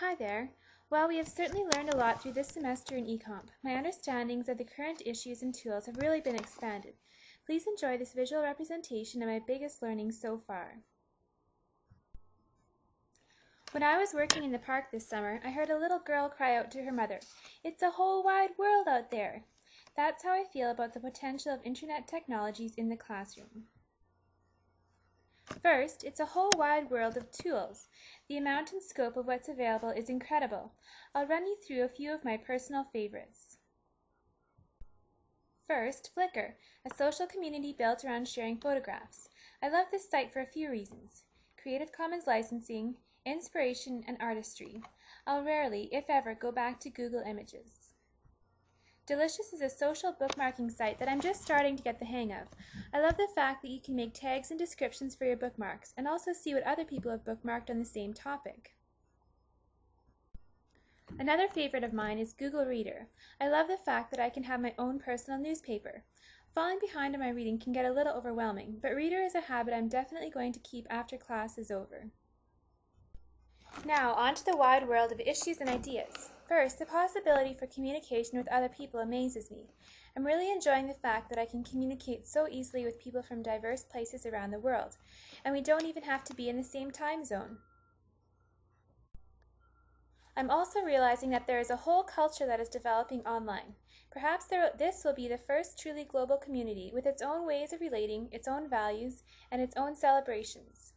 Hi there. Well, we have certainly learned a lot through this semester in ECOMP. My understandings of the current issues and tools have really been expanded. Please enjoy this visual representation of my biggest learnings so far. When I was working in the park this summer, I heard a little girl cry out to her mother, "It's a whole wide world out there!" That's how I feel about the potential of internet technologies in the classroom. First, it's a whole wide world of tools. The amount and scope of what's available is incredible. I'll run you through a few of my personal favorites. First, Flickr, a social community built around sharing photographs. I love this site for a few reasons: Creative Commons licensing, inspiration, and artistry. I'll rarely, if ever, go back to Google Images. Delicious is a social bookmarking site that I'm just starting to get the hang of. I love the fact that you can make tags and descriptions for your bookmarks and also see what other people have bookmarked on the same topic. Another favorite of mine is Google Reader. I love the fact that I can have my own personal newspaper. Falling behind on my reading can get a little overwhelming, but Reader is a habit I'm definitely going to keep after class is over. Now, on to the wide world of issues and ideas. First, the possibility for communication with other people amazes me. I'm really enjoying the fact that I can communicate so easily with people from diverse places around the world, and we don't even have to be in the same time zone. I'm also realizing that there is a whole culture that is developing online. Perhaps this will be the first truly global community with its own ways of relating, its own values, and its own celebrations.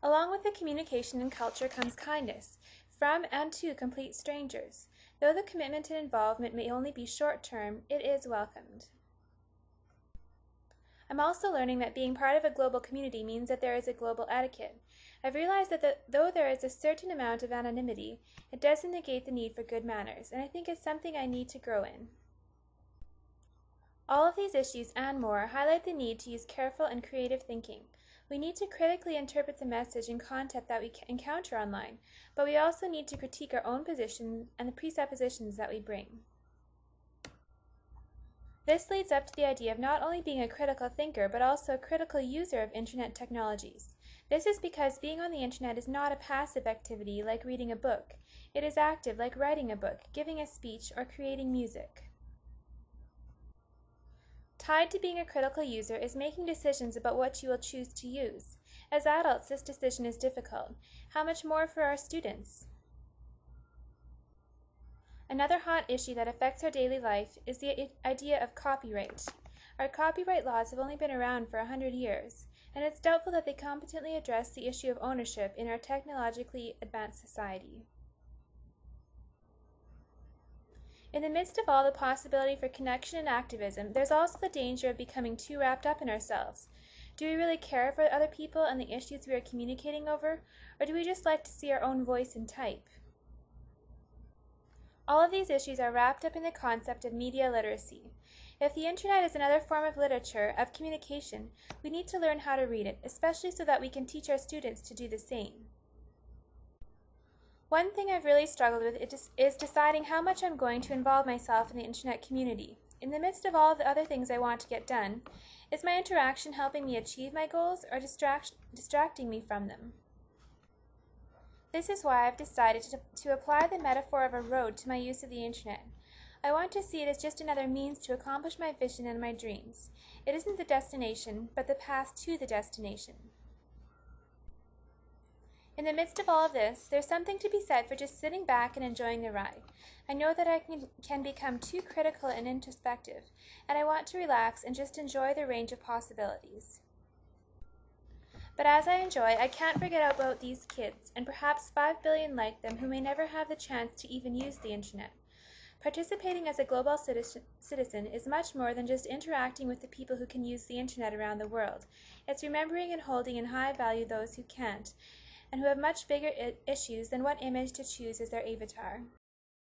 Along with the communication and culture comes kindness, from and to complete strangers. Though the commitment and involvement may only be short-term, it is welcomed. I'm also learning that being part of a global community means that there is a global etiquette. I've realized that though there is a certain amount of anonymity, it doesn't negate the need for good manners, and I think it's something I need to grow in. All of these issues and more highlight the need to use careful and creative thinking. We need to critically interpret the message and content that we encounter online, but we also need to critique our own position and the presuppositions that we bring. This leads up to the idea of not only being a critical thinker, but also a critical user of internet technologies. This is because being on the internet is not a passive activity like reading a book. It is active like writing a book, giving a speech, or creating music. Tied to being a critical user is making decisions about what you will choose to use. As adults, this decision is difficult. How much more for our students? Another hot issue that affects our daily life is the idea of copyright. Our copyright laws have only been around for 100 years, and it's doubtful that they competently address the issue of ownership in our technologically advanced society. In the midst of all the possibility for connection and activism, there's also the danger of becoming too wrapped up in ourselves. Do we really care for other people and the issues we are communicating over, or do we just like to see our own voice and type? All of these issues are wrapped up in the concept of media literacy. If the internet is another form of literature, of communication, we need to learn how to read it, especially so that we can teach our students to do the same. One thing I've really struggled with is deciding how much I'm going to involve myself in the internet community. In the midst of all the other things I want to get done, is my interaction helping me achieve my goals or distracting me from them? This is why I've decided to apply the metaphor of a road to my use of the internet. I want to see it as just another means to accomplish my vision and my dreams. It isn't the destination, but the path to the destination. In the midst of all of this, there's something to be said for just sitting back and enjoying the ride. I know that I can become too critical and introspective, and I want to relax and just enjoy the range of possibilities. But as I enjoy, I can't forget about these kids, and perhaps 5 billion like them who may never have the chance to even use the internet. Participating as a global citizen is much more than just interacting with the people who can use the internet around the world. It's remembering and holding in high value those who can't, and who have much bigger issues than what image to choose as their avatar.